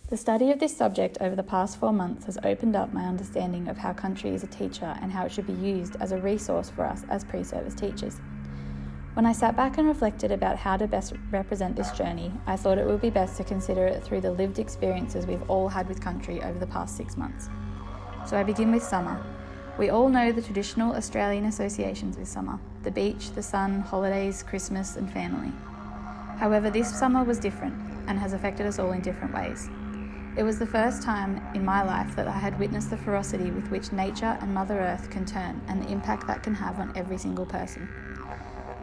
The study of this subject over the past 4 months has opened up my understanding of how country is a teacher and how it should be used as a resource for us as pre-service teachers. When I sat back and reflected about how to best represent this journey, I thought it would be best to consider it through the lived experiences we've all had with country over the past 6 months. So I begin with summer. We all know the traditional Australian associations with summer: the beach, the sun, holidays, Christmas and family. However, this summer was different and has affected us all in different ways. It was the first time in my life that I had witnessed the ferocity with which nature and Mother Earth can turn and the impact that can have on every single person.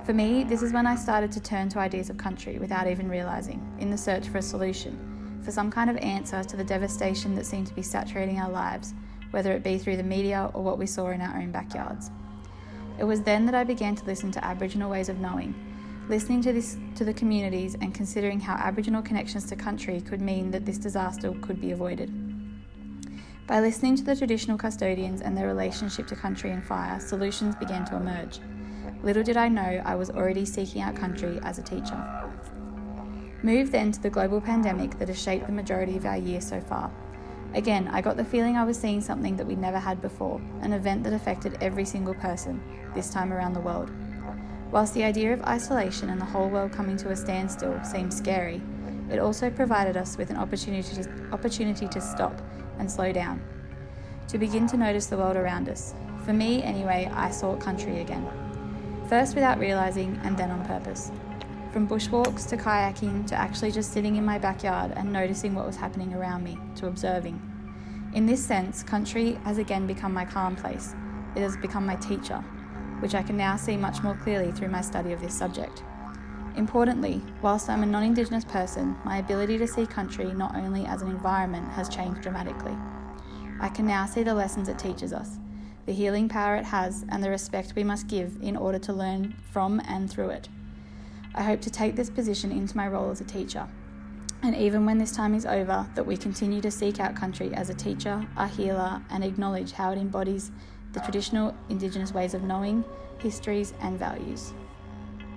For me, this is when I started to turn to ideas of country without even realising, in the search for a solution, for some kind of answer to the devastation that seemed to be saturating our lives, whether it be through the media or what we saw in our own backyards. It was then that I began to listen to Aboriginal ways of knowing, listening to the communities and considering how Aboriginal connections to country could mean that this disaster could be avoided. By listening to the traditional custodians and their relationship to country and fire, solutions began to emerge. Little did I know I was already seeking out country as a teacher. Move then to the global pandemic that has shaped the majority of our year so far. Again, I got the feeling I was seeing something that we'd never had before, an event that affected every single person, this time around the world. Whilst the idea of isolation and the whole world coming to a standstill seemed scary, it also provided us with an opportunity to stop and slow down, to begin to notice the world around us. For me, anyway, I saw country again. First without realising and then on purpose. From bushwalks to kayaking to actually just sitting in my backyard and noticing what was happening around me, to observing. In this sense, country has again become my calm place. It has become my teacher, which I can now see much more clearly through my study of this subject. Importantly, whilst I'm a non-Indigenous person, my ability to see country not only as an environment has changed dramatically. I can now see the lessons it teaches us, the healing power it has, and the respect we must give in order to learn from and through it. I hope to take this position into my role as a teacher, and even when this time is over, that we continue to seek out country as a teacher, a healer, and acknowledge how it embodies the traditional Indigenous ways of knowing, histories, and values.